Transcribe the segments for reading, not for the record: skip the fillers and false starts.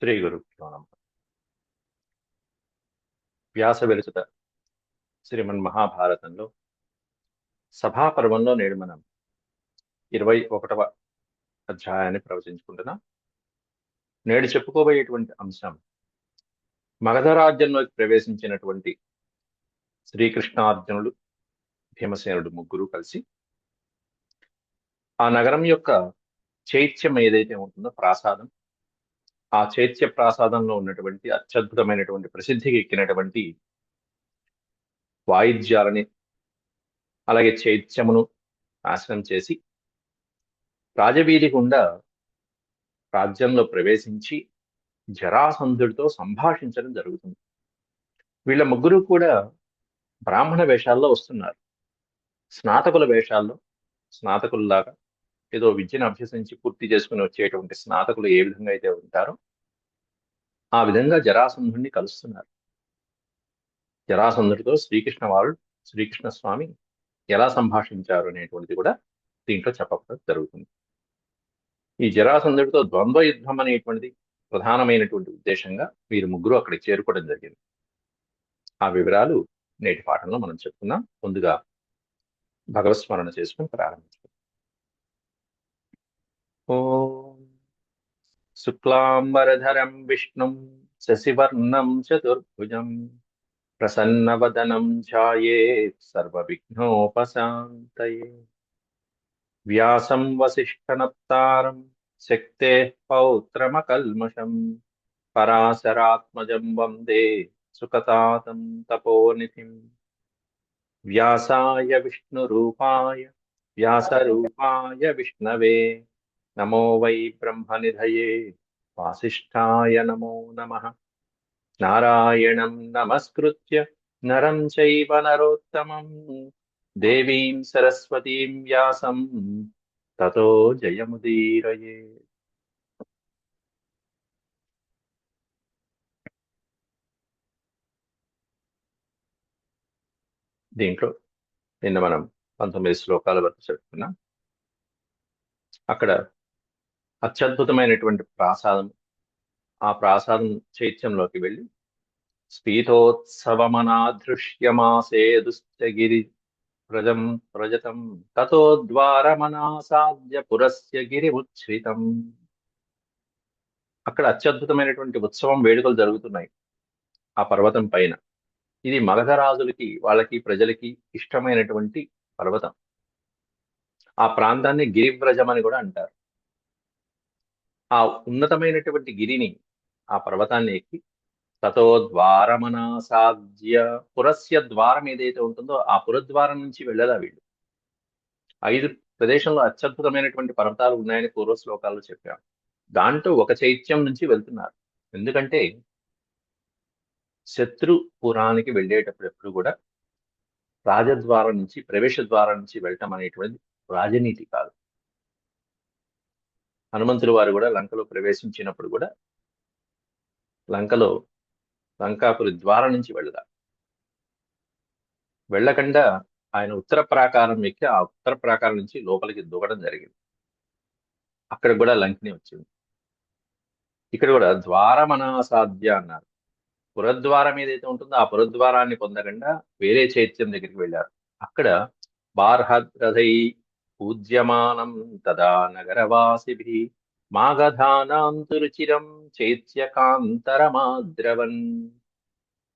శ్రీ గురుభ్యో నమః. వ్యాస విరచిత శ్రీమన్ మహాభారతంలో సభాపర్వంలో నేడు మనం 21వ అధ్యాయాన్ని ప్రవచించుకుంటున్నాం. నేడు చెప్పుకోబోయేటువంటి అంశం మగధ రాజ్యంలోకి ప్రవేశించినటువంటి శ్రీకృష్ణార్జునుడు, భీమసేనుడు ముగ్గురు కలిసి ఆ నగరం యొక్క చైత్యం ఏదైతే ఉంటుందో ప్రాసాదం, ఆ చైత్య ప్రాసాదంలో ఉన్నటువంటి అత్యద్భుతమైనటువంటి ప్రసిద్ధికి ఎక్కినటువంటి వాయిద్యాలని అలాగే చైత్యమును నాశనం చేసి రాజవీధి గుండా రాజ్యంలో ప్రవేశించి జరాసంధుడితో సంభాషించడం జరుగుతుంది. వీళ్ళ ముగ్గురు కూడా బ్రాహ్మణ వేషాల్లో వస్తున్నారు. స్నాతకుల వేషాల్లో, స్నాతకుల్లాగా ఏదో విద్యను అభ్యసించి పూర్తి చేసుకుని వచ్చేటువంటి స్నాతకులు ఏ విధంగా అయితే ఉంటారో ఆ విధంగా జరాసంధుడిని కలుస్తున్నారు. జరాసంధుడితో శ్రీకృష్ణ స్వామి ఎలా సంభాషించారు అనేటువంటిది కూడా దీంట్లో చెప్పడం జరుగుతుంది. ఈ జరాసంధుడితో ద్వంద్వ యుద్ధం అనేటువంటిది ప్రధానమైనటువంటి ఉద్దేశంగా వీరు ముగ్గురు అక్కడికి చేరుకోవడం జరిగింది. ఆ వివరాలు నేటి పాఠంలో మనం చెప్పుకున్నాం. ముందుగా భగవత్స్మరణ చేసుకుని ప్రారంభించుకుందాం. ఓం శుక్లాంబరధరం విష్ణుం శశివర్ణం చతుర్భుజం ప్రసన్నవదనం ధ్యాయేత్ సర్వవిఘ్నోపశాంతయే. వ్యాసం వసిష్ఠనప్తారం శక్తేః పౌత్రమకల్మషం పరాశరాత్మజం వందే సుఖతాతం తపోనిధిం. వ్యాసాయ వ్యాసరూపాయ విష్ణవే నమో వై బ్రహ్మనిధయే వాసిష్ఠాయ నమో నమః. నారాయణం నమస్కృత్య నరం చైవ నరోత్తమం దేవీం సరస్వతీం వ్యాసం తతో జయముదీరయే. దీంట్లో నిన్న మనం 19 శ్లోకాల వరకు చెప్పుకున్నాం. అక్కడ అత్యద్భుతమైనటువంటి ప్రాసాదం, ఆ ప్రాసాదం చైత్యంలోకి వెళ్ళి స్పీతోత్సవమనాధృష్యమాసేదుశ్చ ప్రజం ప్రజతం తతో ద్వారమనాసాద్య పురస్య గిరిముచ్ఛ్రితం. అక్కడ అత్యద్భుతమైనటువంటి ఉత్సవం, వేడుకలు జరుగుతున్నాయి ఆ పర్వతం పైన. ఇది మగధ రాజులకి, వాళ్ళకి, ప్రజలకి ఇష్టమైనటువంటి పర్వతం. ఆ ప్రాంతాన్ని గిరివ్రజం అని కూడా అంటారు. ఆ ఉన్నతమైనటువంటి గిరిని, ఆ పర్వతాన్ని ఎక్కి తతో ద్వారమనాసాద్య, పురస్య ద్వారం ఏదైతే ఉంటుందో ఆ పురద్వారం నుంచి వెళ్ళదా వీళ్ళు. 5 ప్రదేశంలో అత్యద్భుతమైనటువంటి పర్వతాలు ఉన్నాయని పూర్వ శ్లోకాల్లో చెప్పాం. దాంట్లో ఒక చైత్యం నుంచి వెళ్తున్నారు. ఎందుకంటే శత్రుపురానికి వెళ్ళేటప్పుడు ఎప్పుడు కూడా రాజద్వారం నుంచి, ప్రవేశ ద్వారం నుంచి వెళ్ళటం అనేటువంటి రాజనీతి కాదు. హనుమంతుల వారు కూడా లంకలో ప్రవేశించినప్పుడు కూడా లంకాపురి ద్వారం నుంచి వెళ్ళకుండా ఆయన ఉత్తర ప్రాకారం ఎక్కి ఆ ఉత్తర ప్రాకారం నుంచి లోపలికి దూకడం జరిగింది. అక్కడ కూడా లంకిని వచ్చింది. ఇక్కడ కూడా ద్వారమనాసాధ్య అన్నారు. పురద్వారం ఏదైతే ఉంటుందో ఆ పురద్వారాన్ని పొందకుండా వేరే చైత్యం దగ్గరికి వెళ్ళారు. అక్కడ బార్హద్రథై పూజ్యమానం తదా నగరవాసిభి మాగధానాంతురుచిరం చైత్యకాంతరమాద్రవన్.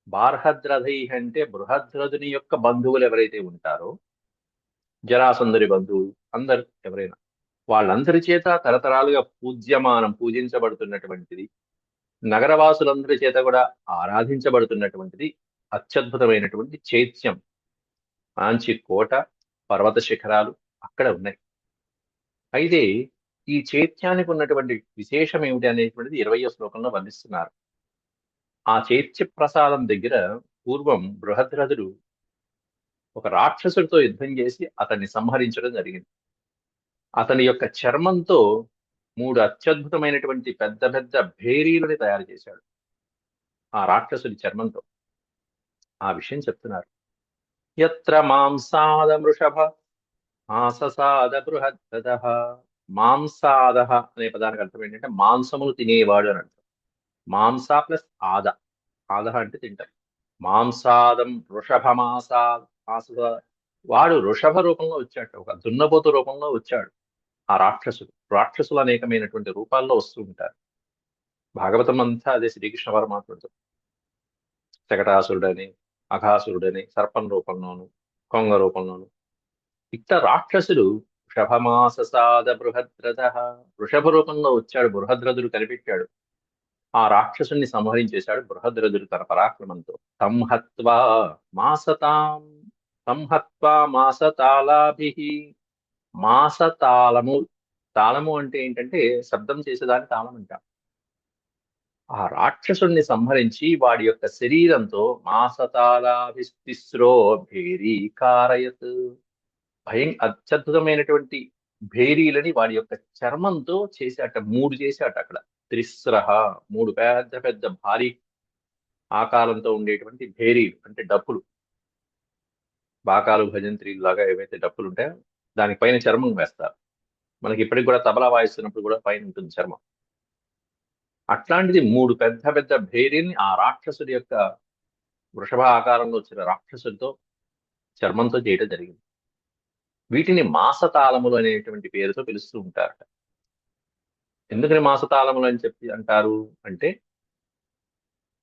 బార్హద్రథై అంటే బృహద్రథుని యొక్క బంధువులు ఎవరైతే ఉంటారో, జరాసంధుడి బంధువులు అందరు ఎవరైనా, వాళ్ళందరి చేత తరతరాలుగా పూజించబడుతున్నటువంటిది, నగరవాసులందరి చేత కూడా ఆరాధించబడుతున్నటువంటిది అత్యద్భుతమైనటువంటి చైత్యం. మంచి కోట, పర్వత శిఖరాలు అక్కడ ఉన్నాయి. అయితే ఈ చైత్యానికి ఉన్నటువంటి విశేషం ఏమిటి అనేటువంటిది 20వ శ్లోకంలో వర్ణిస్తున్నారు. ఆ చైత్య ప్రసాదం దగ్గర పూర్వం బృహద్రథుడు ఒక రాక్షసుడితో యుద్ధం చేసి అతన్ని సంహరించడం జరిగింది. అతని యొక్క చర్మంతో 3 అత్యద్భుతమైనటువంటి పెద్ద పెద్ద భేరీలని తయారు చేశాడు ఆ రాక్షసుడి చర్మంతో. ఆ విషయం చెప్తున్నారు. యత్ర మాంసాద వృషభ మాంససాద బృహద్రథ. మాంసాద అనే పదానికి అర్థం ఏంటంటే మాంసమును తినేవాడు అని అర్థం. మాంస ప్లస్ ఆద. ఆద అంటే తింటారు. మాంసాదం వృషభమాస. వాడు వృషభ రూపంలో వచ్చాడు, ఒక దున్నపోతు రూపంలో వచ్చాడు. ఆ రాక్షసులు అనేకమైనటువంటి రూపాల్లో వస్తూ ఉంటారు. భాగవతం అంతా అదే శ్రీకృష్ణ పరమాత్ముడితో. శకటాసురుడని, అఘాసురుడని సర్పం రూపంలోను, కొంగ రూపంలోను. ఇట్లా రాక్షసుడు వృషభమాససాద బృహద్రథ, వృషభ రూపంలో వచ్చాడు. బృహద్రథుడు కనిపెట్టాడు. ఆ రాక్షసుని సంహరించేశాడు బృహద్రథుడు తన పరాక్రమంతో. సంహత్వా మాసతాం సంహత్వా మాసతాళాభిః. మాసతాళము. తాళము అంటే ఏంటంటే శబ్దం చేసేదాన్ని తాళం అంటాం. ఆ రాక్షసుణ్ణి సంహరించి వాడి యొక్క శరీరంతో మాసతాళాభిస్తిస్రో భేరీకారయత్. అత్యద్భుతమైనటువంటి భేరీలని వాడి యొక్క చర్మంతో చేశాట. మూడు చేశాట అక్కడ. త్రిస్రహ, మూడు పెద్ద పెద్ద భారీ ఆకారంతో ఉండేటువంటి భేరీలు అంటే డప్పులు. బాకాలు భజంత్రీలు లాగా ఏవైతే డప్పులు ఉంటాయో దానిపైన చర్మం వేస్తారు. మనకి ఇప్పటికి కూడా తబలా వాయిస్తున్నప్పుడు కూడా పైన ఉంటుంది చర్మం. అట్లాంటిది మూడు పెద్ద పెద్ద భేరీల్ని ఆ రాక్షసుడి యొక్క వృషభ ఆకారంలో వచ్చిన రాక్షసుడితో చర్మంతో చేయడం జరిగింది. వీటిని మాసతాళములు అనేటువంటి పేరుతో పిలుస్తూ ఉంటారట. ఎందుకని మాసతాళములు అని చెప్పి అంటారు అంటే,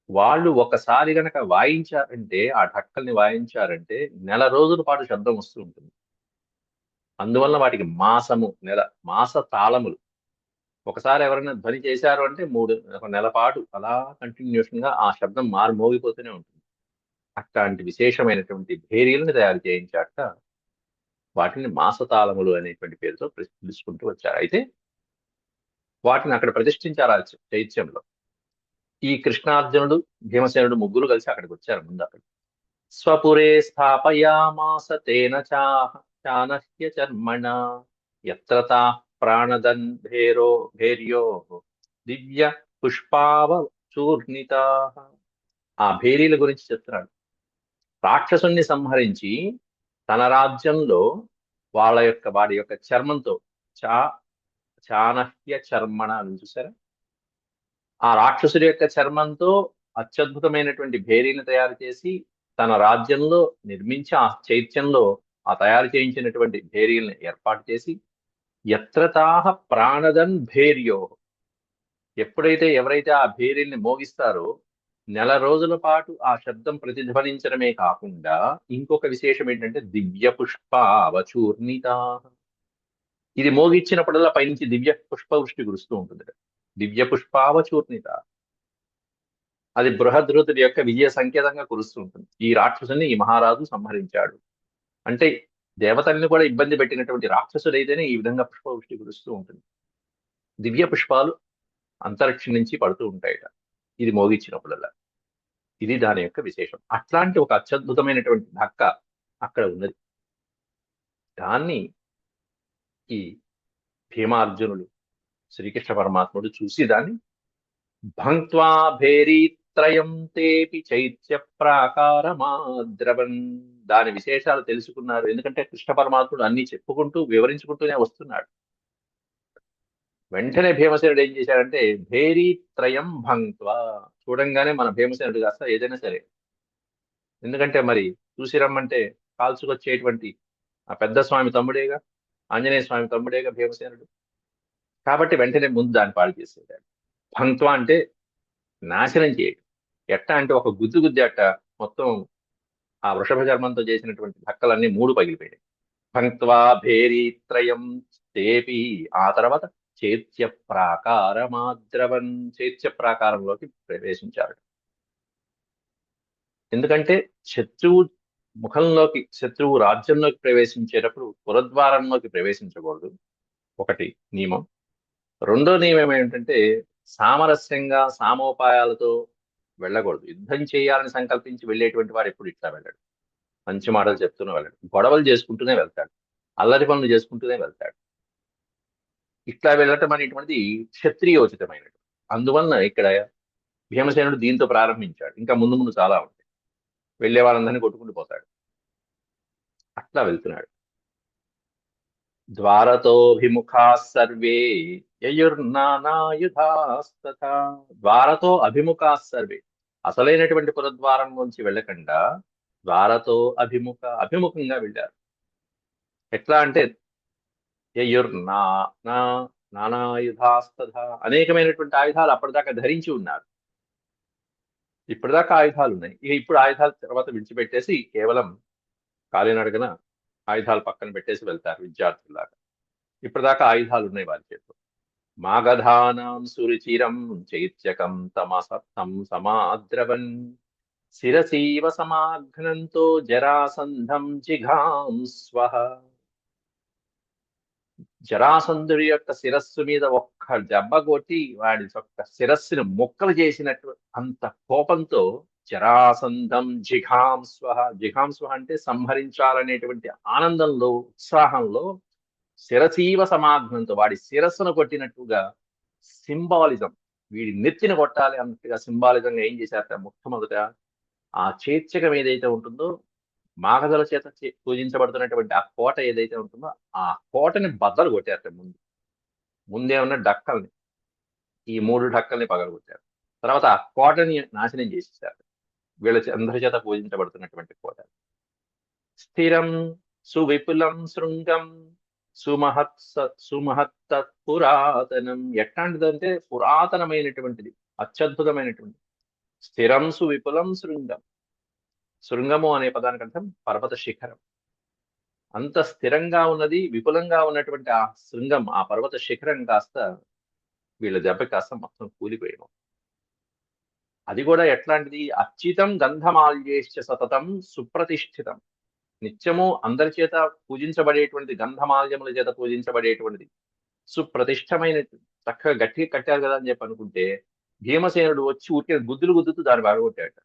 వాళ్ళు ఒకసారి గనక వాయించారంటే, ఆ ఢక్కల్ని వాయించారంటే నెల రోజుల పాటు శబ్దం వస్తూ ఉంటుంది. అందువల్ల వాటికి మాసము, నెల, మాస తాళములు. ఒకసారి ఎవరైనా ధ్వని చేశారు అంటే ఒక నెల పాటు అలా కంటిన్యూషన్ గా ఆ శబ్దం మోగిపోతూనే ఉంటుంది. అట్లాంటి విశేషమైనటువంటి భేరీలను తయారు చేయించాక వాటిని మాసతాళములు అనేటువంటి పేరుతో పిలుచుకుంటూ వచ్చారు. అయితే వాటిని అక్కడ ప్రతిష్ఠించారు ఆ చైత్యంలో. ఈ కృష్ణార్జునుడు, భీమసేనుడు ముగ్గురు కలిసి అక్కడికి వచ్చారు. ముందు అక్కడ స్వపురే స్థాపయామాస తేన చానహ్య చర్మణ యత్ర తాః ప్రాణదన్ భేర్యో దివ్య పుష్పావ చూర్ణితా. ఆ భేరీల గురించి చెప్తున్నాడు. రాక్షసుణ్ణి సంహరించి తన రాజ్యంలో వాడి యొక్క చర్మంతో చా చాణహ్య చర్మణ అని చూసారా, ఆ రాక్షసుడి యొక్క చర్మంతో అత్యద్భుతమైనటువంటి భేరీని తయారు చేసి తన రాజ్యంలో నిర్మించి ఆ చైత్యంలో ఆ తయారు చేయించినటువంటి భేరీల్ని ఏర్పాటు చేసి యత్రతాహ ప్రాణదన్ భేర్యో, ఎవరైతే ఆ భేరీల్ని మోగిస్తారో నెల రోజుల పాటు ఆ శబ్దం ప్రతిధ్వనించడమే కాకుండా ఇంకొక విశేషం ఏంటంటే దివ్య పుష్ప అవచూర్ణిత. ఇది మోగిచ్చినప్పుడల్లా పైనుంచి దివ్య పుష్పవృష్టి కురుస్తూ ఉంటుంది. దివ్య పుష్పావచూర్ణిత. అది బృహద్రథుడి యొక్క విజయ సంకేతంగా కురుస్తూ ఉంటుంది. ఈ రాక్షసుని ఈ మహారాజు సంహరించాడు అంటే, దేవతల్ని కూడా ఇబ్బంది పెట్టినటువంటి రాక్షసుడైతేనే ఈ విధంగా పుష్పవృష్టి కురుస్తూ ఉంటుంది. దివ్య పుష్పాలు అంతరిక్షం నుంచి పడుతూ ఉంటాయట ఇది మోగించినప్పుడల్లా. ఇది దాని యొక్క విశేషం. అట్లాంటి ఒక అత్యద్భుతమైనటువంటి ఢక్క అక్కడ ఉన్నది. దాన్ని ఈ భీమార్జునులు, శ్రీకృష్ణ పరమాత్ముడు చూసి దాన్ని భంక్త్వా భేరీత్రయం తేపి చైత్య ప్రాకారమాద్రవన్, దాని విశేషాలు తెలుసుకున్నారు. ఎందుకంటే కృష్ణ పరమాత్ముడు అన్ని చెప్పుకుంటూ వివరించుకుంటూనే వస్తున్నాడు. వెంటనే భీమసేనుడు ఏం చేశాడంటే భేరీత్రయం భంక్త్వా, చూడంగానే మన భీమసేనుడు కాస్త ఏదైనా సరే, ఎందుకంటే మరి చూసి రమ్మంటే కాల్చుకొచ్చేటువంటి ఆ పెద్ద స్వామి తమ్ముడేగా, ఆంజనేయ స్వామి తమ్ముడేగా భీమసేనుడు. కాబట్టి వెంటనే ముందు దాన్ని పాడు చేసేదాడు. భంక్త్వా అంటే నాశనం చేయడం. ఎట్టా అంటే ఒక గుద్ది అట్ట మొత్తం ఆ వృషభ చర్మంతో చేసినటువంటి ఢక్కలన్నీ మూడు పగిలిపోయాయి. భంక్త్వా భేరీత్రయం తేపి, ఆ తర్వాత చైత్య ప్రాకారమాద్రవన్, చైత్య ప్రాకారంలోకి ప్రవేశించారు. ఎందుకంటే శత్రువు రాజ్యంలోకి ప్రవేశించేటప్పుడు పురద్వారంలోకి ప్రవేశించకూడదు, ఒకటి నియమం. రెండో నియమం ఏమిటంటే సామరస్యంగా సామోపాయాలతో వెళ్ళకూడదు. యుద్ధం చేయాలని సంకల్పించి వెళ్ళేటువంటి వాడు ఎప్పుడు ఇట్లా వెళ్ళాడు. మంచి మాటలు చెప్తూనే వెళ్ళాడు, గొడవలు చేసుకుంటూనే వెళ్తాడు, అల్లరి పనులు చేసుకుంటూనే వెళ్తాడు. ఇట్లా వెళ్ళటం అనేటువంటిది క్షత్రియోచితమైనది. అందువలన ఇక్కడ భీమసేనుడు దీంతో ప్రారంభించాడు. ఇంకా ముందు ముందు చాలా ఉంటాయి. వెళ్ళే వాళ్ళందరినీ కొట్టుకుంటూ పోతాడు. అట్లా వెళ్తున్నాడు. ద్వారతోభిముఖా సర్వే యయుర్నానాయుధాస్తథా. ద్వారతో అభిముఖా సర్వే, అసలైనటువంటి పురద్వారం నుంచి వెళ్ళకుండా ద్వారతో అభిముఖంగా వెళ్ళారు. ఎట్లా అంటే యయుర్నా నా నానాయుధాస్తథా, అనేకమైనటువంటి ఆయుధాలు అప్పటిదాకా ధరించి ఉన్నారు. ఇప్పటిదాకా ఆయుధాలు ఉన్నాయి, ఇక ఇప్పుడు ఆయుధాల తర్వాత విడిచిపెట్టేసి కేవలం కాలినడకన ఆయుధాలు పక్కన పెట్టేసి వెళ్తారు విద్యార్థుల్లాగా. ఇప్పటిదాకా ఆయుధాలు ఉన్నాయి వారి చేతిలో. మాగధానాం సురుచిరం చైత్యకం తమసప్తం సమాద్రవన్ శిరసీవ సమాఘ్నంతో జరాసంధం జిఘాంస్వః. జరాసంధుడి యొక్క శిరస్సు మీద ఒక్క దెబ్బ కొట్టి వాడి యొక్క శిరస్సుని ముక్కలు చేసినట్టు అంత కోపంతో జరాసంధం జిఘాంస్వః. జిఘాంస్వః అంటే సంహరించాలనేటువంటి ఆనందంలో, ఉత్సాహంలో శిరసీవ సమాఘ్నంతో వాడి శిరస్సును కొట్టినట్టుగా, సింబాలిజం, వీడి నెత్తిన కొట్టాలి అన్నట్టుగా సింబాలిజంగా ఏం చేశారట, మొట్టమొదట ఆ చైత్యకం ఏదైతే ఉంటుందో, మాగధుల చేత పూజించబడుతున్నటువంటి ఆ కోట ఏదైతే ఉంటుందో ఆ కోటని బద్దలు కొట్టారట. ముందే ఉన్న డక్కల్ని, ఈ 3 డక్కల్ని పగలగొట్టారు. తర్వాత ఆ కోటని నాశనం చేసేసారు. వీళ్ళ అందరి చేత పూజించబడుతున్నటువంటి కోట. స్థిరం సువిపులం శృంగం సుమహత్త పురాతనం. ఎట్లాంటిదంటే పురాతనమైనటువంటిది, అత్యద్భుతమైనటువంటి. స్థిరం సువిపులం శృంగం. శృంగము అనే పదానికి అర్థం పర్వత శిఖరం. అంత స్థిరంగా ఉన్నది, విపులంగా ఉన్నటువంటి ఆ శృంగం, ఆ పర్వత శిఖరం కాస్త వీళ్ళ దెబ్బకి కాస్త మొత్తం కూలిపోయాము. అది కూడా ఎట్లాంటిది, అచ్యుతం గంధమాల్యేశ్చ సతతం సుప్రతిష్ఠితం. నిత్యము అందరి చేత పూజించబడేటువంటి, గంధమాల్యముల చేత పూజించబడేటువంటిది, సుప్రతిష్టమైన, చక్కగా గట్టిగా కట్టారు కదా అని చెప్పి అనుకుంటే భీమసేనుడు వచ్చి ఊరికే గుద్దులు గుద్దుతూ దాన్ని బాగొట్టాడు.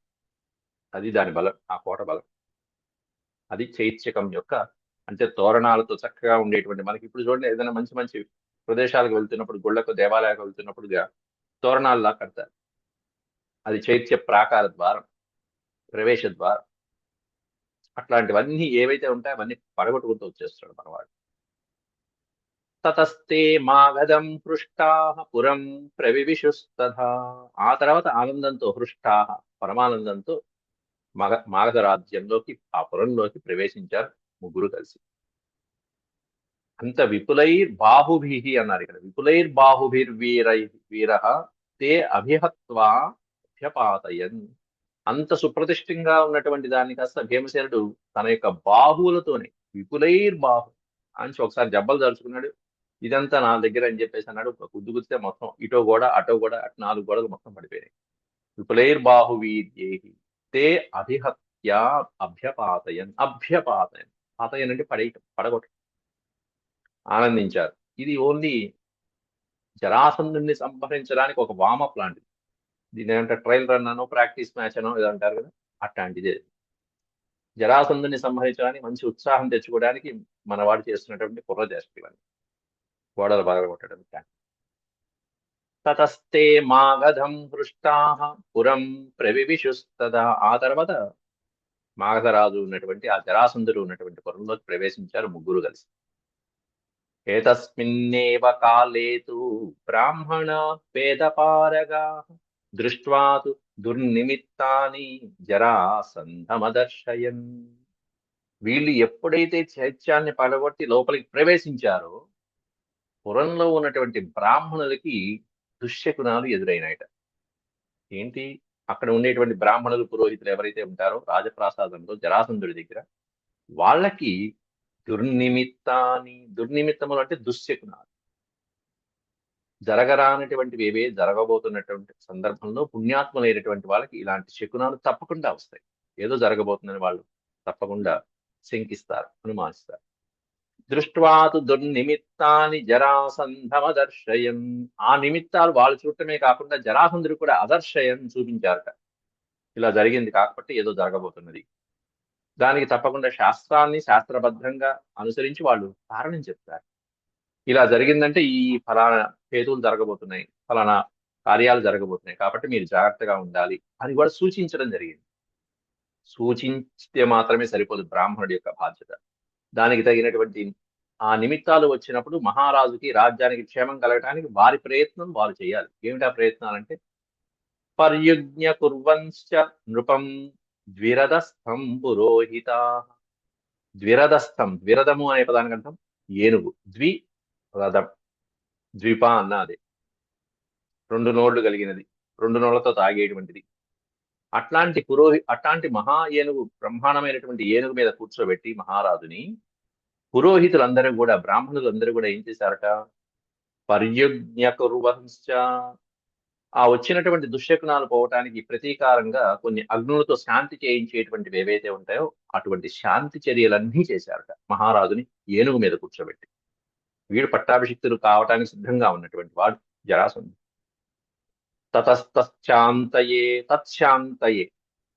అది దాని బలం, ఆ కోట బలం. అది చైత్యకం యొక్క, అంటే తోరణాలతో చక్కగా ఉండేటువంటి, మనకి ఇప్పుడు చూడండి ఏదైనా మంచి మంచి ప్రదేశాలకు వెళ్తున్నప్పుడు, గుళ్ళకు దేవాలయాలకు వెళ్తున్నప్పుడుగా తోరణాలలా కడతారు. అది చైత్య ప్రాకార ద్వారం, ప్రవేశ ద్వారం. అట్లాంటివన్నీ ఏవైతే ఉంటాయో అవన్నీ పడగొట్టుకుంటూ వచ్చేస్తాడు మనవాడు. తతస్తే మాగధం హృష్టాః పురం ప్రవివిశుస్తథా. ఆ తర్వాత ఆనందంతో, హృష్టాః పరమానందంతో మాగధ రాజ్యంలోకి, ఆ పురంలోకి ప్రవేశించారు ముగ్గురు కలిసి. అంత విపులైర్ బాహుభిః అన్నారు ఇక్కడ. విపులైర్ బాహుభిర్వీరై వీరః తే అభిహత్వా అభ్యపాతయన్. అంత సుప్రతిష్టంగా ఉన్నటువంటి దాన్ని కాస్త భీమసేనుడు తన యొక్క బాహువులతోనే, విపులైర్ బాహు అని ఒకసారి జబ్బలు దరుచుకున్నాడు. ఇదంతా నా దగ్గర అని చెప్పేసి అన్నాడు. ఒక గుద్దు గుద్దితే మొత్తం ఇటో గోడ అటో గోడ అటు 4 గోడలు మొత్తం పడిపోయాయి. విపులైర్ బాహువీర్యేహి తే అభిహత్య అభ్యపాతయన్. అభ్యపాతయన్, పాతయన్ అంటే పడేయటం, పడగొట్టడం. ఆనందించారు. ఇది ఓన్లీ జరాసంధుని సంహరించడానికి ఒక వామప్ లాంటిది. దీని ఏమంటే ట్రయల్ రన్ అనో ప్రాక్టీస్ మ్యాచ్ అనో ఏదో అంటారు కదా, అట్లాంటిదే. జరాసంధుని సంహరించడానికి మంచి ఉత్సాహం తెచ్చుకోవడానికి మనవాడు చేస్తున్నటువంటి కుర్ర చేష్టలని, గోడలు పగలగొట్టడం. తతస్తే మాగధం హృష్టాః పురం ప్రవివిశుస్తదా. ఆ తర్వాత మాగధరాజు ఉన్నటువంటి, ఆ జరాసంధుడు ఉన్నటువంటి పురంలోకి ప్రవేశించారు ముగ్గురు కలిసి. ఏతస్మిన్నేవ కాలే తు బ్రాహ్మణా వేదపారగాః దృష్ట్వా తు దుర్నిమిత్తాని జరాసంధమదర్శయన్. వీళ్ళు ఎప్పుడైతే చైత్యాన్ని పడగొట్టి లోపలికి ప్రవేశించారో పురంలో ఉన్నటువంటి బ్రాహ్మణులకి దుశ్శకునాలు ఎదురైనాయట. ఏంటి, అక్కడ ఉండేటువంటి బ్రాహ్మణులు, పురోహితులు ఎవరైతే ఉంటారో రాజప్రాసాదంలో జరాసంధుడి దగ్గర, వాళ్ళకి దుర్నిమిత్తాని, దుర్నిమిత్తములు అంటే దుశ్శకునాలు, జరగరానటువంటివి ఏవే జరగబోతున్నటువంటి సందర్భంలో పుణ్యాత్ములైనటువంటి వాళ్ళకి ఇలాంటి శకునాలు తప్పకుండా వస్తాయి. ఏదో జరగబోతుందని వాళ్ళు తప్పకుండా శంకిస్తారు, అనుమానిస్తారు. దృష్ట్వాతు దుర్నిమిత్తాని జరాసంధమదర్శయన్. ఆ నిమిత్తాలు వాళ్ళు చూడటమే కాకుండా జరాసంధుడు కూడా అదర్శయన్, చూపించారట. ఇలా జరిగింది కాబట్టి ఏదో జరగబోతున్నది. దానికి తప్పకుండా శాస్త్రాన్ని శాస్త్రబద్ధంగా అనుసరించి వాళ్ళు కారణం చెప్తారు. ఇలా జరిగిందంటే ఈ ఫలానా హేతువులు జరగబోతున్నాయి, ఫలానా కార్యాలు జరగబోతున్నాయి, కాబట్టి మీరు జాగ్రత్తగా ఉండాలి అని కూడా సూచించడం జరిగింది. సూచించితే మాత్రమే సరిపోదు బ్రాహ్మణుడి యొక్క బాధ్యత. దానికి తగినటువంటి ఆ నిమిత్తాలు వచ్చినప్పుడు మహారాజుకి రాజ్యానికి క్షేమం కలగటానికి వారి ప్రయత్నం వారు చేయాలి. ఏమిటా ప్రయత్నాలంటే పర్యుజ్ఞ కుర్వంశ్చ నృపం ద్విరదస్థం పురోహితా. ద్విరదము అనే పదానికి అర్థం ఏనుగు. రథం, ద్విప అన్నది రెండు నోళ్లు కలిగినది, రెండు నోళ్లతో తాగేటువంటిది. అట్లాంటి మహా ఏనుగు, బ్రహ్మాండమైనటువంటి ఏనుగు మీద కూర్చోబెట్టి మహారాజుని పురోహితులందరూ కూడా, బ్రాహ్మణులందరూ కూడా ఏం చేశారట? పర్యుజ్ఞ కుర్వంశ్చ, ఆ వచ్చినటువంటి దుశ్శకునాలు పోవటానికి ప్రతీకారంగా కొన్ని అగ్నులతో శాంతి చేయించేటువంటివి ఏవైతే ఉంటాయో అటువంటి శాంతి చర్యలన్నీ చేశారట మహారాజుని ఏనుగు మీద కూర్చోబెట్టి. వీడు పట్టాభిషిక్తులు కావటానికి సిద్ధంగా ఉన్నటువంటి వాడు జరాసంధుడు. తత్శాంతయే,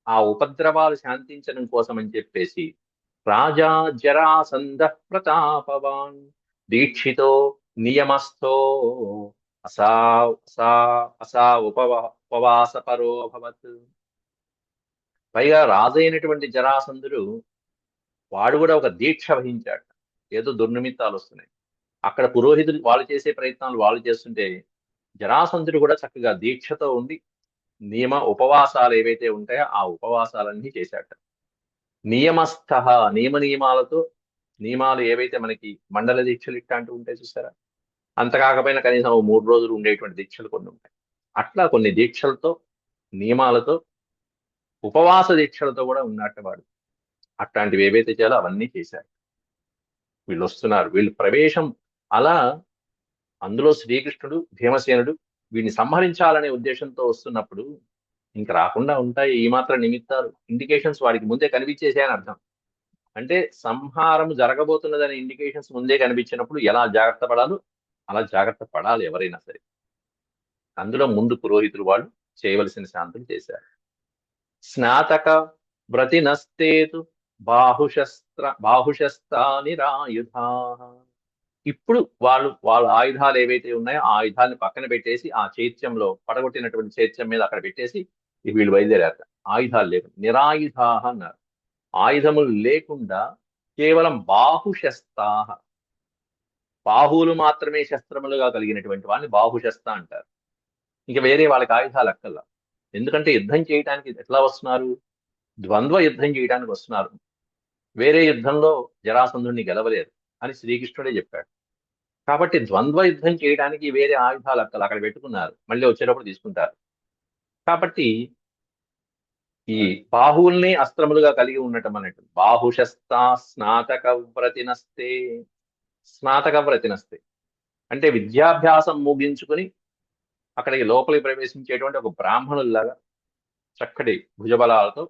ఆ ఉపద్రవాలు శాంతించడం కోసం అని చెప్పేసి రాజా జరాసంధ ప్రతాపవాన్ దీక్షితో నియమస్థో అసా అసా అసా ఉపవాసపరో అభవత్. పైగా రాజైనటువంటి జరాసంధుడు వాడు కూడా ఒక దీక్ష వహించాడు. ఏదో దుర్నిమిత్తాలు వస్తున్నాయి, అక్కడ పురోహితులు వాళ్ళు చేసే ప్రయత్నాలు వాళ్ళు చేస్తుంటే జరాసంధుడు కూడా చక్కగా దీక్షతో ఉండి ఉపవాసాలు ఏవైతే ఉంటాయో ఆ ఉపవాసాలన్నీ చేశాట. నియమస్థ, నియమాలతో, నియమాలు ఏవైతే మనకి మండల దీక్షలు ఇట్లాంటివి ఉంటాయి చూసారా, అంత కాకపోయినా కనీసం 3 రోజులు ఉండేటువంటి దీక్షలు కొన్ని ఉంటాయి. అట్లా కొన్ని దీక్షలతో, నియమాలతో, ఉపవాస దీక్షలతో కూడా ఉన్నట్టు వాడు. అట్లాంటివి ఏవైతే చేయాలో అవన్నీ చేశారు. వీళ్ళు వస్తున్నారు, వీళ్ళు ప్రవేశం అలా. అందులో శ్రీకృష్ణుడు, భీమసేనుడు వీడిని సంహరించాలనే ఉద్దేశంతో వస్తున్నప్పుడు ఇంక రాకుండా ఉంటాయి ఈ మాత్రం నిమిత్తాలు, ఇండికేషన్స్ వాడికి ముందే కనిపించేసాయని అర్థం. అంటే సంహారం జరగబోతున్నదనే ఇండికేషన్స్ ముందే కనిపించినప్పుడు ఎలా జాగ్రత్త పడాలో అలా జాగ్రత్త పడాలి ఎవరైనా సరే. అందులో ముందు పురోహితులు వాళ్ళు చేయవలసిన శాంతులు చేశారు. స్నాతక వ్రతినస్తేతు బాహుశస్త్రానిరాయుధా. ఇప్పుడు వాళ్ళ ఆయుధాలు ఏవైతే ఉన్నాయో ఆ ఆయుధాలను పక్కన పెట్టేసి ఆ చైత్యంలో పడగొట్టినటువంటి చైత్యం మీద అక్కడ పెట్టేసి వీళ్ళు బయలుదేరారు. ఆయుధాలు లేకుండా నిరాయుధా అన్నారు. ఆయుధములు లేకుండా కేవలం బాహుశస్త్రాహ, బాహువులు మాత్రమే శస్త్రములుగా కలిగినటువంటి వాళ్ళని బాహుశస్త అంటారు. ఇంకా వేరే వాళ్ళకి ఆయుధాలు అక్కల్లా. ఎందుకంటే యుద్ధం చేయడానికి ఎట్లా వస్తున్నారు? ద్వంద్వ యుద్ధం చేయడానికి వస్తున్నారు. వేరే యుద్ధంలో జరాసంధుడిని గెలవలేరు అని శ్రీకృష్ణుడే చెప్పాడు. కాబట్టి ద్వంద్వ యుద్ధం చేయడానికి వేరే ఆయుధాలు అక్కడ పెట్టుకున్నారు, మళ్ళీ వచ్చేటప్పుడు తీసుకుంటారు. కాబట్టి ఈ బాహువుల్ని అస్త్రములుగా కలిగి ఉండటం అన్నట్టు బాహుశస్తా స్నాతక వ్రతినస్తే అంటే విద్యాభ్యాసం ముగించుకుని అక్కడికి లోపలికి ప్రవేశించేటువంటి ఒక బ్రాహ్మణుల్లాగా చక్కటి భుజబలాలతో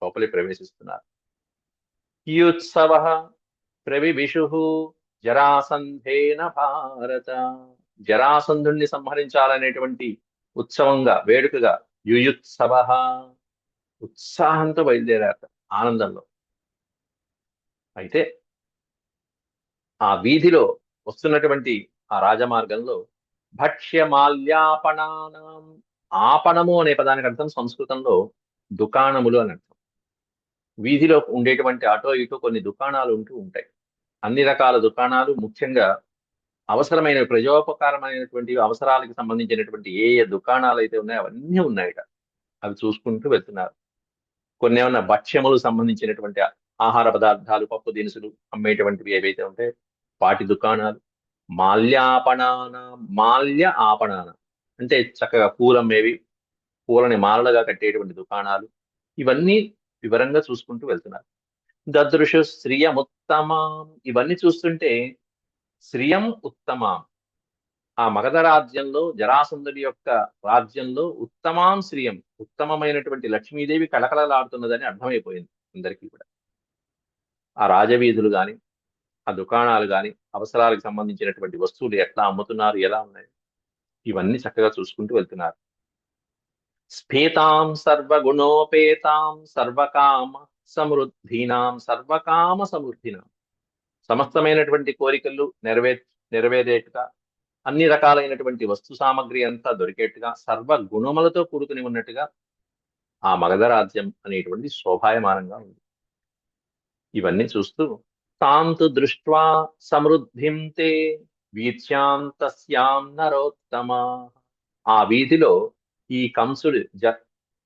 లోపలికి ప్రవేశిస్తున్నారు. యుత్సవ ప్రవివిషు జరాసంధేన భారత. జరాసంధుణ్ణి సంహరించాలనేటువంటి ఉత్సవంగా, వేడుకగా యుయుత్సవ, ఉత్సాహంతో బయలుదేరారు ఆనందంలో. అయితే ఆ వీధిలో వస్తున్నటువంటి ఆ రాజమార్గంలో భక్ష్యమాల్యాపణానం, ఆపణము అనే పదానికి అర్థం సంస్కృతంలో దుకాణములు అని అర్థం. వీధిలో ఉండేటువంటి అటో ఇటో కొన్ని దుకాణాలు ఉంటూ ఉంటాయి. అన్ని రకాల దుకాణాలు, ముఖ్యంగా అవసరమైన ప్రజోపకారమైనటువంటి అవసరాలకు సంబంధించినటువంటి ఏ ఏ దుకాణాలు అయితే ఉన్నాయో అవన్నీ ఉన్నాయట. అవి చూసుకుంటూ వెళ్తున్నారు. కొన్ని ఏమన్నా భక్ష్యములు సంబంధించినటువంటి ఆహార పదార్థాలు, పప్పు దినుసులు అమ్మేటువంటివి ఏవైతే ఉంటాయో వాటి దుకాణాలు. మాల్య ఆపణాన అంటే చక్కగా పూలమ్మేవి, పూలని మాలలుగా కట్టేటువంటి దుకాణాలు. ఇవన్నీ వివరంగా చూసుకుంటూ వెళ్తున్నారు. దదృశు శ్రియముత్తమాం, ఇవన్నీ చూస్తుంటే శ్రియం ఉత్తమాం, ఆ మగధ రాజ్యంలో, జరాసంధుడి యొక్క రాజ్యంలో ఉత్తమాం శ్రియం, ఉత్తమమైనటువంటి లక్ష్మీదేవి కళకళలాడుతున్నదని అర్థమైపోయింది అందరికీ కూడా. ఆ రాజవీధులు గాని, ఆ దుకాణాలు గాని, అవసరాలకు సంబంధించినటువంటి వస్తువులు ఎట్లా అమ్ముతున్నారు, ఎలా ఉన్నాయి, ఇవన్నీ చక్కగా చూసుకుంటూ వెళ్తున్నారు. స్ఫీతాం సర్వగుణోపేతాం సర్వకామ సమృద్ధినాం, సమస్తమైనటువంటి కోరికలు నెరవేరేట్టుగా, అన్ని రకాలైనటువంటి వస్తు సామగ్రి అంతా దొరికేట్టుగా, సర్వ గుణములతో కూడుకుని ఉన్నట్టుగా ఆ మగధ రాజ్యం అనేటువంటి శోభాయమానంగా ఉంది. ఇవన్నీ చూస్తూ తాం తు దృష్ట్వా సమృద్ధిం తే వీథ్యాం తస్యాం నరోత్తమ. ఆ వీధిలో ఈ కంసుడు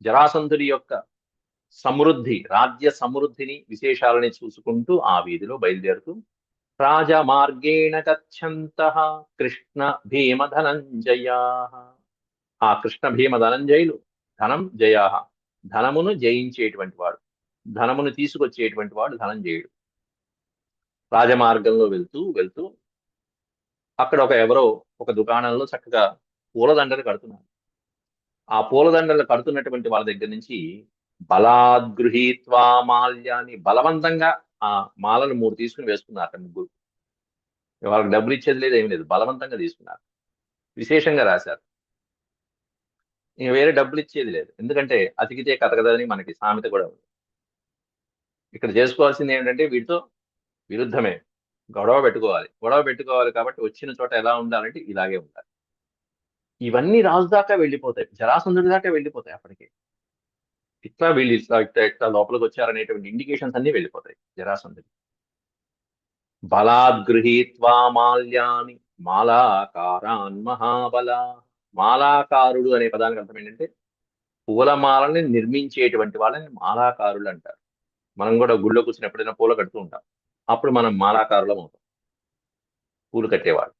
జరాసంధుడి యొక్క సమృద్ధి, రాజ్య సమృద్ధిని, విశేషాలని చూసుకుంటూ ఆ వీధిలో బయలుదేరుతూ రాజమార్గేణ గచ్చంతః కృష్ణ భీమ ధనంజయా. ఆ కృష్ణ భీమ ధనంజయులు, ధనం జయా, ధనమును జయించేటువంటి వాడు, ధనమును తీసుకొచ్చేటువంటి వాడు ధనంజయుడు. రాజమార్గంలో వెళ్తూ వెళ్తూ అక్కడ ఎవరో ఒక దుకాణంలో చక్కగా పూలదండలు కడుతున్నారు. ఆ పూలదండలు కడుతున్నటువంటి వాళ్ళ దగ్గర నుంచి బలాద్గృహీత్వా మాల్యాన్ని, బలవంతంగా ఆ మాలను 3 తీసుకుని వేసుకున్నారు ముగ్గురు. వాళ్ళకి డబ్బులు ఇచ్చేది లేదు, ఏమీ లేదు, బలవంతంగా తీసుకున్నారు. విశేషంగా రాశారు. ఇంక వేరే డబ్బులు ఇచ్చేది లేదు, ఎందుకంటే అతికితే కతకదని మనకి సామెత కూడా ఉంది. ఇక్కడ చేసుకోవాల్సింది ఏంటంటే వీటితో విరుద్ధమే, గొడవ పెట్టుకోవాలి. గొడవ పెట్టుకోవాలి కాబట్టి వచ్చిన చోట ఎలా ఉండాలంటే ఇలాగే ఉండాలి. ఇవన్నీ రాజు దాకా వెళ్ళిపోతాయి, జరాసంధుడి దాకా వెళ్ళిపోతాయి అప్పటికే. ఇట్లా వీళ్ళు ఇట్లా ఇట్లా ఇట్లా లోపలికి వచ్చారనేటువంటి ఇండికేషన్స్ అన్ని వెళ్ళిపోతాయి జరాసంధుడి. బలాద్గృహీత్వా మాల్యాని మాలాకారాన్ మహాబల. మాలాకారుడు అనే పదానికి అర్థం ఏంటంటే పూలమాలని నిర్మించేటువంటి వాళ్ళని మాలాకారులు అంటారు. మనం కూడా గుళ్ళో కూర్చుని ఎప్పుడైనా పూల కడుతూ ఉంటాం, అప్పుడు మనం మాలాకారులం అవుతాం. పూలు కట్టేవాడు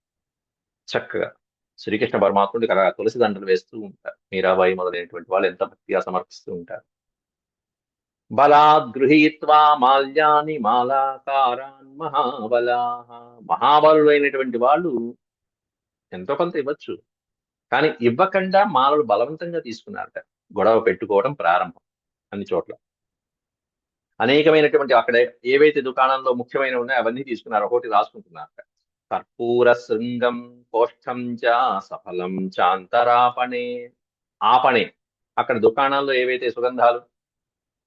చక్కగా శ్రీకృష్ణ పరమాత్ముడికి అలా తులసి దండలు వేస్తూ ఉంటారు. మీరాబాయి మొదలైనటువంటి వాళ్ళు ఎంత భక్తిగా సమర్పిస్తూ ఉంటారు. బలాద్ గృహీత్వా మాల్యాని మాలాకారాన్ మహాబలా. మహాబలులైనటువంటి వాళ్ళు ఎంతో కొంత ఇవ్వచ్చు, కానీ ఇవ్వకుండా మాలలు బలవంతంగా తీసుకున్నారట. గొడవ పెట్టుకోవడం ప్రారంభం అన్ని చోట్ల. అనేకమైనటువంటి అక్కడ ఏవైతే దుకాణంలో ముఖ్యమైన ఉన్నాయో అవన్నీ తీసుకున్నారు, ఒకటి రాసుకుంటున్నారట. కర్పూర శృంగం కోష్టం చ సఫలం చాంతరాపణే. ఆపణే, అక్కడ దుకాణాల్లో ఏవైతే సుగంధాలు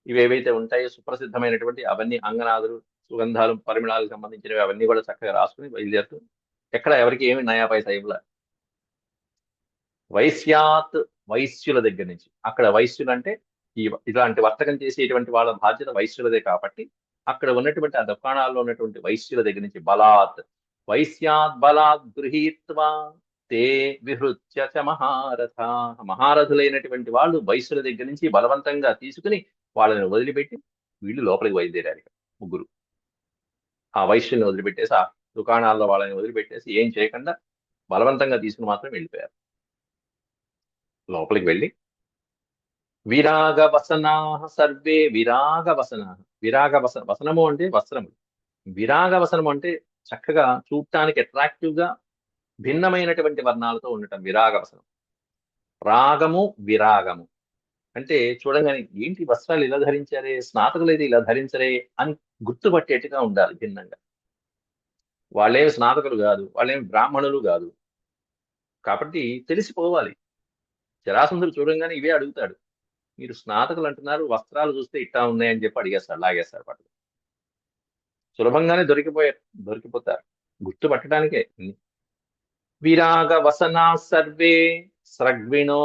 ఇవేవైతే ఉంటాయో సుప్రసిద్ధమైనటువంటి అవన్నీ, అంగనాదులు, సుగంధాలు, పరిమళాలకు సంబంధించినవి అవన్నీ కూడా చక్కగా రాసుకుని బయలుదేరుతూ ఎక్కడ ఎవరికి ఏమి నయా పైసా ఇవ్వలే. వైశ్యాత్, వైశ్యుల దగ్గర నుంచి. అక్కడ వైశ్యులు అంటే ఇలాంటి వర్తకం చేసేటువంటి వాళ్ళ బాధ్యత వైశ్యులదే కాబట్టి అక్కడ ఉన్నటువంటి ఆ దుకాణాల్లో ఉన్నటువంటి వైశ్యుల దగ్గర నుంచి బలాత్, వైశ్యాత్ బలాత్ గృహీత్వా తే విహృత్య చ మహారథ. మహారథులైనటువంటి వాళ్ళు వైశ్యుల దగ్గర నుంచి బలవంతంగా తీసుకుని వాళ్ళని వదిలిపెట్టి వీళ్ళు లోపలికి బయలుదేరారు. ఇక ముగ్గురు ఆ వైశ్యుల్ని వదిలిపెట్టేసి, ఆ దుకాణాల్లో వాళ్ళని వదిలిపెట్టేసి ఏం చేయకుండా బలవంతంగా తీసుకుని మాత్రం వెళ్ళిపోయారు. లోపలికి వెళ్ళి విరాగ వసనా సర్వే విరాగ వసనా. వసనము అంటే వస్త్రము. విరాగ వసనము అంటే చక్కగా చూడటానికి అట్రాక్టివ్ గా భిన్నమైనటువంటి వర్ణాలతో ఉండటం విరాగ వసనం. రాగము విరాగము అంటే చూడంగానే ఏంటి వస్త్రాలు ఇలా ధరించారే, స్నాతకులు అయితే ఇలా ధరించరే అని గుర్తుపట్టేట్టుగా ఉండాలి భిన్నంగా. వాళ్ళేమి స్నాతకులు కాదు, వాళ్ళేమి బ్రాహ్మణులు కాదు, కాబట్టి తెలిసిపోవాలి. జరాసంధుడు చూడంగానే ఇవే అడుగుతాడు. మీరు స్నాతకులు అంటున్నారు, వస్త్రాలు చూస్తే ఇట్టా ఉన్నాయని చెప్పి అడిగేస్తాడు, లాగేస్తాడు పట్టు. సులభంగానే దొరికిపోతారు గుర్తుపట్టడానికే. విరాగ వసనా సర్వే స్రగ్విణో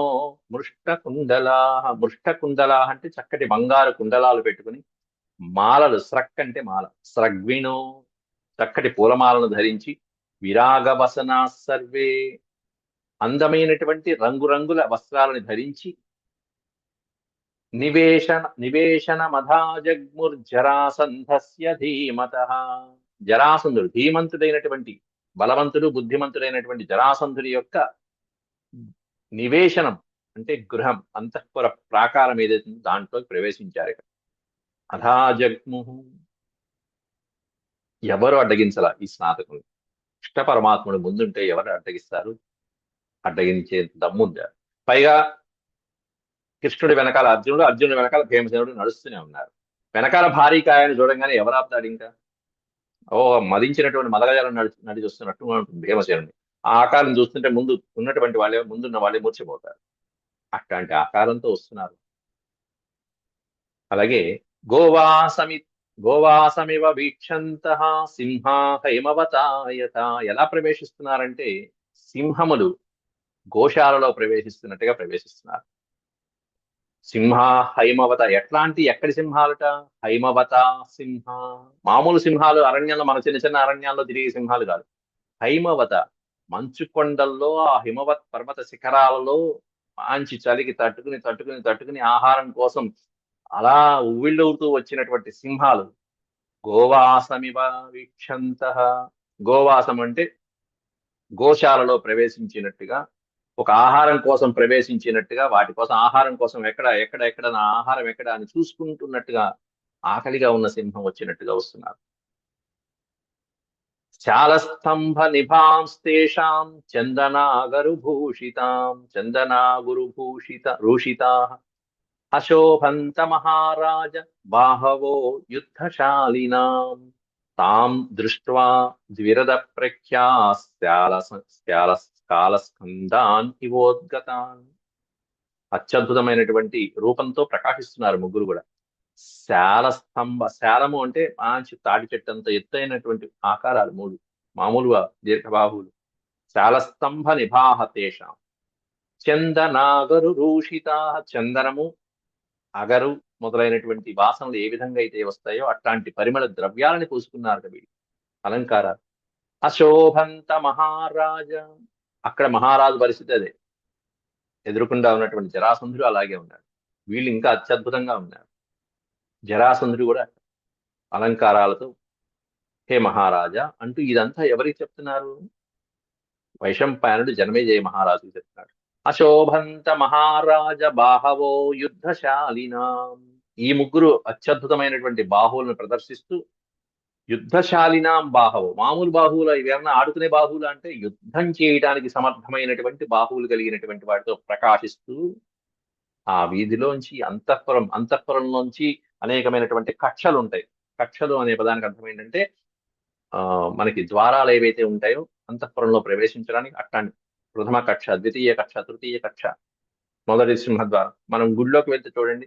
మృష్టకుండలా. మృష్టకుండలా అంటే చక్కటి బంగారు కుండలాలు పెట్టుకుని, మాలలు, స్రక్ అంటే మాల, స్రగ్విణో చక్కటి పూలమాలను ధరించి, విరాగ వసనా సర్వే అందమైనటువంటి రంగురంగుల వస్త్రాలను ధరించి, నివేశన మధాజగ్ముర్జరాసంధస్య ధీమతః. జరాసంధుడు ధీమంతుడైనటువంటి, బలవంతుడు, బుద్ధిమంతుడైనటువంటి జరాసంధుడి యొక్క నివేశనం అంటే గృహం, అంతఃపుర ప్రాకారం ఏదైతే ఉందో దాంట్లోకి ప్రవేశించారు. ఇక అధాజగ్ము, ఎవరు అడ్డగించాల ఈ స్నాతకులు. కృష్ణ పరమాత్ముడు ముందుంటే ఎవరు అడ్డగిస్తారు? అడ్డగించే దమ్ముందా? పైగా కృష్ణుడి వెనకాల అర్జునుడు, అర్జునుడి వెనకాల భీమసేనుడు నడుస్తూనే ఉన్నారు. వెనకాల భారీ కాయని చూడంగానే ఎవరు ఆపుతాడు ఇంకా? ఓ మదించినటువంటి మదగజాలను నడిచి వస్తున్నట్టు ఉంటుంది భీమసేనుడిని. ఆ ఆకారం చూస్తుంటే ముందు ఉన్నటువంటి వాళ్ళే, ముందున్న వాళ్ళే మూర్చిపోతారు. అట్లాంటి ఆకారంతో వస్తున్నారు. అలాగే గోవాసమి గోవాసమివ వీక్షంతః సింహా హైమవతాయత. ఎలా ప్రవేశిస్తున్నారంటే సింహములు గోశాలలో ప్రవేశిస్తున్నట్టుగా ప్రవేశిస్తున్నారు. సింహ హైమవత ఎట్లాంటి ఎక్కడి సింహాలుట? హైమవత సింహ. మామూలు సింహాలు అరణ్యంలో మన చిన్న చిన్న అరణ్యాల్లో తిరిగే సింహాలు కాదు. హైమవత మంచు కొండల్లో ఆ హిమవత్ పర్వత శిఖరాలలో మంచి చలికి తట్టుకుని తట్టుకుని తట్టుకుని ఆహారం కోసం అలా ఉవ్విళ్ళూరుతూ వచ్చినటువంటి సింహాలు. గోవాసమివ వీక్షంత. గోవాసం అంటే గోశాలలో ప్రవేశించినట్టుగా, ఒక ఆహారం కోసం ప్రవేశించినట్టుగా, వాటి కోసం ఆహారం కోసం ఎక్కడ ఎక్కడ ఎక్కడ నా ఆహారం ఎక్కడ అని చూసుకుంటున్నట్టుగా ఆకలిగా ఉన్న సింహం వచ్చినట్టుగా వస్తున్నారు. శాలస్తంభ నిభాంస్తేషాం చందనాగరుభూషితా అశోభంత మహారాజ బాహవో యుద్ధశాలినాం తాం దృష్ట్వా ద్విరద ప్రఖ్యాస్కాలస్కందాన్ ఇవోద్గతాన్. అత్యద్భుతమైనటువంటి రూపంతో ప్రకాశిస్తున్నారు ముగ్గురు కూడా. శాలము అంటే మంచి తాటి చెట్టు అంత ఎత్తైనటువంటి ఆకారాలు మూడు, మామూలుగా దీర్ఘబాహువులు. శాలస్తంభ నిభాహ తేషాం చందనాగరు రూషితా. చందనము, అగరు మొదలైనటువంటి వాసనలు ఏ విధంగా అయితే వస్తాయో అట్లాంటి పరిమళ ద్రవ్యాలని పూసుకున్నారు వీళ్ళు, అలంకారాలు. అశోభంత మహారాజ. అక్కడ మహారాజు పరిస్థితి అదే. ఎదురుకుండా ఉన్నటువంటి జరాసంధుడు అలాగే ఉన్నాడు. వీళ్ళు ఇంకా అత్యద్భుతంగా ఉన్నారు. జరాసంధుడు కూడా అలంకారాలతో హే మహారాజా అంటూ ఇదంతా ఎవరికి చెప్తున్నారు? వైశంపాయనుడు జనమేజయ మహారాజుకి చెప్తున్నాడు. అశోభంత మహారాజ బాహవో యుద్ధశాలినాం. ఈ ముగ్గురు అత్యద్భుతమైనటువంటి బాహువులను ప్రదర్శిస్తూ యుద్ధశాలినాం బాహవు. మామూలు బాహువులు ఇవేమన్నా ఆడుకునే బాహువులు అంటే యుద్ధం చేయడానికి సమర్థమైనటువంటి బాహువులు కలిగినటువంటి వాటితో ప్రకాశిస్తూ ఆ వీధిలోంచి అంతఃపురంలోంచి అనేకమైనటువంటి కక్షలు ఉంటాయి. కక్షలు అనే పదానికి అర్థం ఏంటంటే మనకి ద్వారాలు ఏవైతే ఉంటాయో అంతఃపురంలో ప్రవేశించడానికి అట్లాంటి ప్రథమ కక్ష, ద్వితీయ కక్ష, తృతీయ కక్ష, మొదటి సింహద్వారం. మనం గుడిలోకి వెళ్తే చూడండి,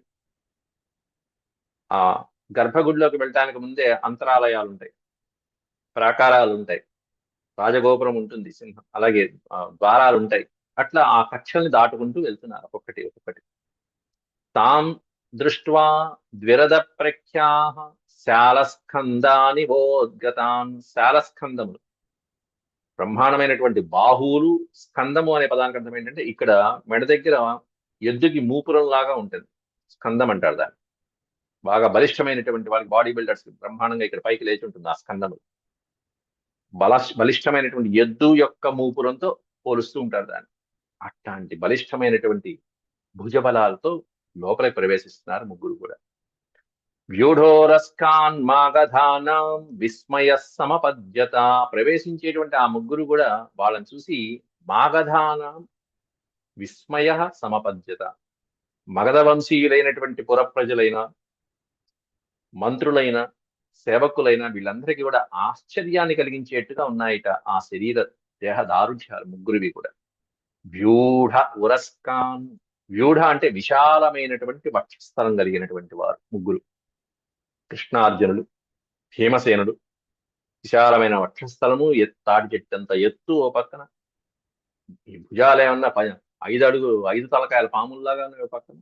ఆ గర్భగుడిలోకి వెళ్ళటానికి ముందే అంతరాలయాలు ఉంటాయి, ప్రాకారాలు ఉంటాయి, రాజగోపురం ఉంటుంది, సింహం అలాగే ద్వారాలు ఉంటాయి. అట్లా ఆ కక్షల్ని దాటుకుంటూ వెళ్తున్నారు ఒక్కొక్కటి ఒక్కొక్కటి. తాం దృష్ట్వా ద్విరద ప్రఖ్యాః శాలస్కందాని వోద్గతాన్. శాలస్కందములు బ్రహ్మాండమైనటువంటి బాహువులు. స్కందము అనే పదానికి అర్థం ఏంటంటే ఇక్కడ మెడ దగ్గర ఎద్దుకి మూపురం లాగా ఉంటుంది, స్కందం అంటారు దాన్ని. బాగా బలిష్టమైనటువంటి వాళ్ళకి, బాడీ బిల్డర్స్ బ్రహ్మాండంగా ఇక్కడ పైకి లేచి ఉంటుంది ఆ స్కందము. బలిష్టమైనటువంటి ఎద్దు యొక్క మూపురంతో పోలుస్తూ ఉంటారు దాన్ని. అట్లాంటి బలిష్టమైనటువంటి భుజబలాలతో లోపలికి ప్రవేశిస్తున్నారు ముగ్గురు కూడా. వ్యూఢోరస్కాన్ మాగధానం విస్మయ సమపద్యత. ప్రవేశించేటువంటి ఆ ముగ్గురు కూడా వాళ్ళని చూసి మాగధానం విస్మయ సమపద్యత. మగధ వంశీయులైనటువంటి పురప్రజలైన, మంత్రులైన, సేవకులైన వీళ్ళందరికీ కూడా ఆశ్చర్యాన్ని కలిగించేట్టుగా ఉన్నాయిట ఆ శరీర దేహ దారుఢ్యాలు ముగ్గురివి కూడా. వ్యూఢ ఉరస్కాన్. వ్యూఢ అంటే విశాలమైనటువంటి వక్షస్థలం కలిగినటువంటి వారు ముగ్గురు. కృష్ణార్జునుడు, భీమసేనుడు. విశాలమైన వక్షస్థలము, తాటి చెట్టంత ఎత్తు ఓ పక్కన, ఈ భుజాలు ఏమన్నా 5 తలకాయల పాముల్లాగా ఉన్నాయి ఓ పక్కన.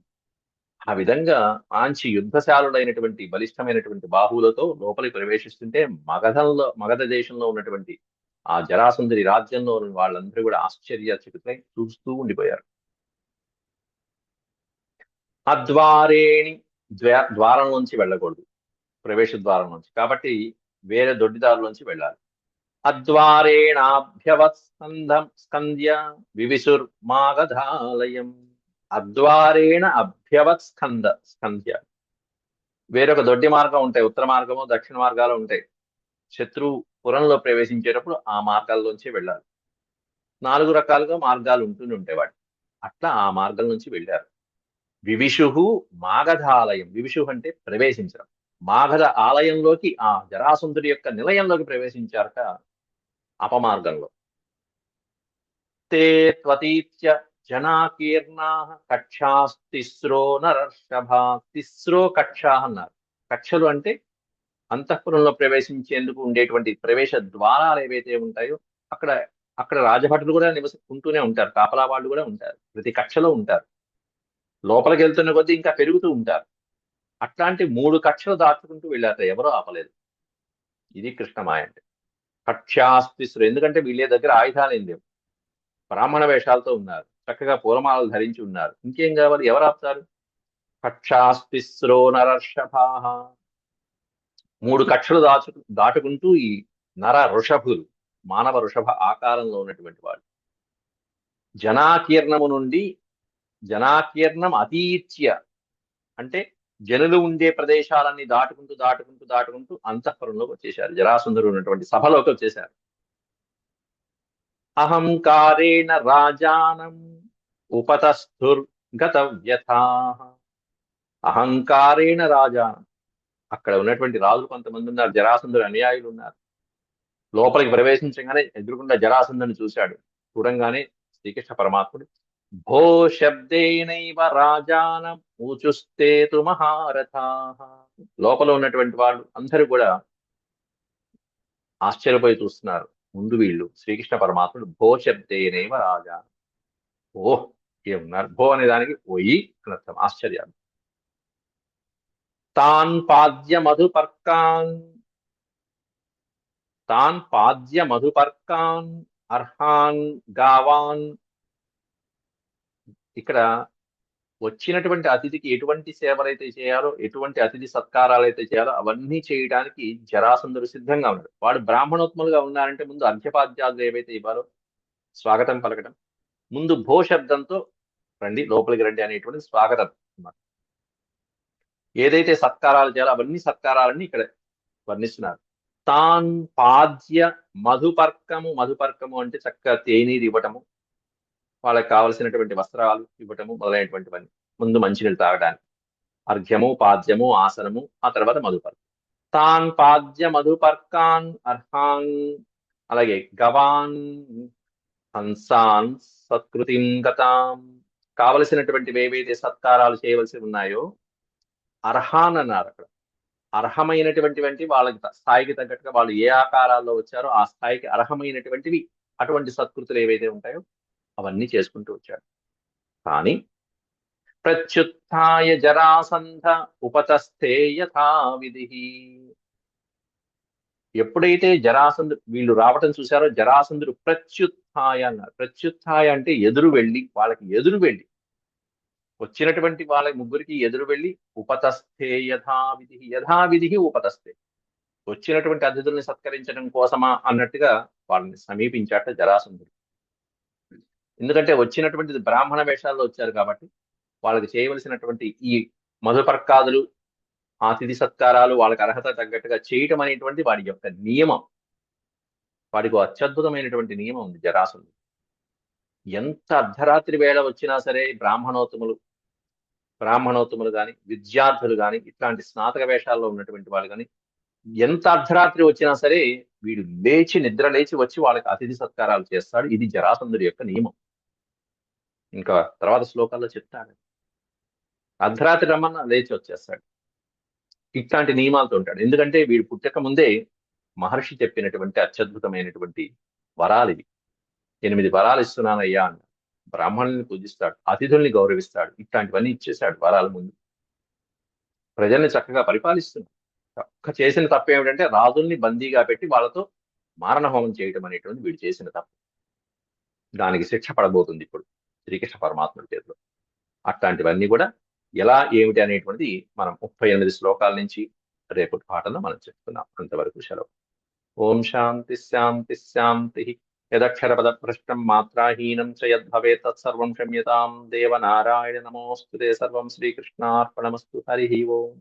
ఆ విధంగా మంచి యుద్ధశాలుడైనటువంటి బలిష్టమైనటువంటి బాహువులతో లోపలికి ప్రవేశిస్తుంటే మగధ దేశంలో ఉన్నటువంటి ఆ జరాసంధుడి రాజ్యంలో ఉన్న వాళ్ళందరూ కూడా ఆశ్చర్యచకితులై చూస్తూ ఉండిపోయారు. అద్వారేణి. ద్వారం నుంచి వెళ్ళకూడదు, ప్రవేశ ద్వారం నుంచి, కాబట్టి వేరే దొడ్డిదారులోంచి వెళ్ళాలి. స్కంద్య వివిసుర్మాగధాలయం. అద్వారేణ స్కంద్య. వేరొక దొడ్డి మార్గం ఉంటాయి, ఉత్తర మార్గము దక్షిణ మార్గాలు ఉంటాయి. శత్రు పురంలో ప్రవేశించేటప్పుడు ఆ మార్గాల్లోంచి వెళ్ళాలి. 4 రకాలుగా మార్గాలు ఉంటూనే ఉంటాయి వాటి. అట్లా ఆ మార్గం నుంచి వెళ్ళారు. వివిషు మాగధాలయం. వివిషు అంటే ప్రవేశించడం. మాగధ ఆలయంలోకి, ఆ జరాసంధుడి యొక్క నిలయంలోకి ప్రవేశించారట అపమార్గంలో. తే త్వతీత్య జనాకీర్ణా కక్షాస్తిస్రో నరర్షభా. తిస్రో కక్షా అన్నారు. కక్షలు అంటే అంతఃపురంలో ప్రవేశించేందుకు ఉండేటువంటి ప్రవేశ ద్వారాలు ఏవైతే ఉంటాయో అక్కడ అక్కడ రాజభటులు కూడా ఉంటూనే ఉంటారు, కాపలా వాళ్ళు కూడా ఉంటారు, ప్రతి కక్షలో ఉంటారు. లోపలికి వెళ్తున్న కొద్దీ ఇంకా పెరుగుతూ ఉంటారు. అట్లాంటి 3 కక్షలు దాటుకుంటూ వెళ్ళారు, ఎవరో ఆపలేదు. ఇది కృష్ణమాయ అంటే. కక్ష్యాస్తిస్సులు, ఎందుకంటే వీళ్ళ దగ్గర ఆయుధాలు ఏం లేవు, బ్రాహ్మణ వేషాలతో ఉన్నారు, చక్కగా పూలమాలలు ధరించి ఉన్నారు, ఇంకేం కావాలి, ఎవరు ఆపుతారు? కక్షాస్తిస్రో నరర్షభాః, 3 కక్షలు దాటుకుంటూ ఈ నర ఋషభులు, మానవ ఋషభ ఆకారంలో ఉన్నటువంటి వాళ్ళు, జనాకీర్ణము నుండి, జనాకీర్ణం అతీత్య అంటే జనులు ఉండే ప్రదేశాలన్నీ దాటుకుంటూ దాటుకుంటూ దాటుకుంటూ అంతఃపురంలోకి వచ్చేశారు, జరాసంధుడు ఉన్నటువంటి సభలోకి వచ్చేశారు. అహంకారేణ రాజానం ఉపతస్థుర్గత వ్యథా, అహంకారేణ రాజానం, అక్కడ ఉన్నటువంటి రాజులు కొంతమంది ఉన్నారు, జరాసంధుడు అనుయాయులు ఉన్నారు. లోపలికి ప్రవేశించగానే ఎదురుకుండా జరాసంధుని చూశాడు. చూడంగానే శ్రీకృష్ణ పరమాత్ముడు భో శబ్దేనైవ రాజానం ఊచుస్తేతు మహారథాః, లోపల ఉన్నటువంటి వాళ్ళు అందరూ కూడా ఆశ్చర్యపోయి చూస్తున్నారు. ముందు వీళ్ళు శ్రీకృష్ణ పరమాత్ముడు భో శబ్దేనైవ రాజా, ఓహ్ ఏమన్నారు, భో అనే దానికి ఓయి అని అర్థం, ఆశ్చర్యాలు. తాన్ పాద్య మధుపర్కాన్, తాన్ పాద్య మధుపర్కాన్ అర్హాన్ గావాన్, ఇక్కడ వచ్చినటువంటి అతిథికి ఎటువంటి సేవలైతే చేయాలో, ఎటువంటి అతిథి సత్కారాలు అయితే చేయాలో అవన్నీ చేయడానికి జరాసంధుడు సిద్ధంగా ఉన్నాడు. వాడు బ్రాహ్మణోత్ములుగా ఉన్నారంటే ముందు అర్ఘ్యపాద్యాలు ఏవైతే ఇవ్వాలో, స్వాగతం పలకడం, ముందు భో శబ్దంతో రండి, లోపలికి రండి అనేటువంటి స్వాగతం అన్నమాట. ఏదైతే సత్కారాలు చేయాలో అవన్నీ సత్కారాలన్నీ ఇక్కడ వర్ణిస్తున్నారు. తాన్ పాద్య మధుపర్కము, మధుపర్కము అంటే చక్కగా తేనీరు ఇవ్వటము, వాళ్ళకి కావలసినటువంటి వస్త్రాలు ఇవ్వటము మొదలైనటువంటివన్నీ, ముందు మంచినీళ్ళు తాగడానికి, అర్ఘ్యము పాద్యము ఆసనము, ఆ తర్వాత మధుపర్కం. తాన్ పాద్య మధుపర్కాన్ అర్హాన్, అలాగే గవాన్ హంసాన్ సత్కృతిం గతాం, కావలసినటువంటివి ఏవైతే సత్కారాలు చేయవలసి ఉన్నాయో అర్హాన్ అన్నారు అక్కడ. అర్హమైనటువంటివంటి వాళ్ళకి స్థాయికి తగ్గట్టుగా వాళ్ళు ఏ ఆకారాల్లో వచ్చారో ఆ స్థాయికి అర్హమైనటువంటివి, అటువంటి సత్కృతులు ఏవైతే ఉంటాయో అవన్నీ చేసుకుంటూ వచ్చాడు. కానీ ప్రత్యుత్థాయ జరాసంధ ఉపతస్థే యథావిధి, ఎప్పుడైతే జరాసంధుడు వీళ్ళు రావటం చూశారో జరాసంధుడు ప్రత్యుత్థాయ అన్నారు. ప్రత్యుత్థాయ అంటే ఎదురు వెళ్ళి, వాళ్ళకి ఎదురు వెళ్ళి, వచ్చినటువంటి వాళ్ళ ముగ్గురికి ఎదురు వెళ్ళి ఉపతస్థే యథావిధి, యథావిధి ఉపతస్థే, వచ్చినటువంటి అతిథుల్ని సత్కరించడం కోసమా అన్నట్టుగా వాళ్ళని సమీపించాట జరాసంధుడు. ఎందుకంటే వచ్చినటువంటి బ్రాహ్మణ వేషాల్లో వచ్చారు కాబట్టి వాళ్ళకి చేయవలసినటువంటి ఈ మధుపర్కాదులు, అతిథి సత్కారాలు వాళ్ళకి అర్హత తగ్గట్టుగా చేయటం అనేటువంటి వాడి యొక్క నియమం. వాడికి అత్యద్భుతమైనటువంటి నియమం ఉంది జరాసంధుడు. ఎంత అర్ధరాత్రి వేళ వచ్చినా సరే బ్రాహ్మణోత్తములు కానీ, విద్యార్థులు కానీ, ఇట్లాంటి స్నాతక వేషాల్లో ఉన్నటువంటి వాళ్ళు కానీ ఎంత అర్ధరాత్రి వచ్చినా సరే వీడు నిద్ర లేచి వచ్చి వాళ్ళకి అతిథి సత్కారాలు చేస్తాడు. ఇది జరాసంధుడి యొక్క నియమం. ఇంకా తర్వాత శ్లోకాల్లో చెప్తాడు, అర్ధరాత్రి రమ్మన్నా లేచి వచ్చేస్తాడు. ఇట్లాంటి నియమాలతో ఉంటాడు. ఎందుకంటే వీడు పుట్టక ముందే మహర్షి చెప్పినటువంటి అత్యద్భుతమైనటువంటి వరాలు ఇవి. 8 వరాలు ఇస్తున్నానయ్యా అన్న. బ్రాహ్మణుల్ని పూజిస్తాడు, అతిథుల్ని గౌరవిస్తాడు, ఇట్లాంటివన్నీ ఇచ్చేశాడు వరాల ముందు. ప్రజల్ని చక్కగా పరిపాలిస్తున్నాడు. ఒక్క చేసిన తప్పు ఏమిటంటే రాజుల్ని బందీగా పెట్టి వాళ్ళతో మారణ హోమం చేయటం అనేటువంటి వీడు చేసిన తప్పు. దానికి శిక్ష పడబోతుంది ఇప్పుడు శ్రీకృష్ణ పరమాత్ముడి చేతిలో. అట్లాంటివన్నీ కూడా ఎలా ఏమిటి అనేటువంటిది మనం 38 శ్లోకాల నుంచి రేపటి పాఠంలో మనం చెప్తున్నాం. అంతవరకు సెలవు. ఓం శాంతి శాంతి శాంతి. యదక్షర పద భ్రష్టం మాత్రాహీనం చ యద్భవేత్ తత్సర్వం క్షమ్యతాం దేవనారాయణ నమోస్తుతే. సర్వం శ్రీకృష్ణార్పణమస్తు. హరి ఓం.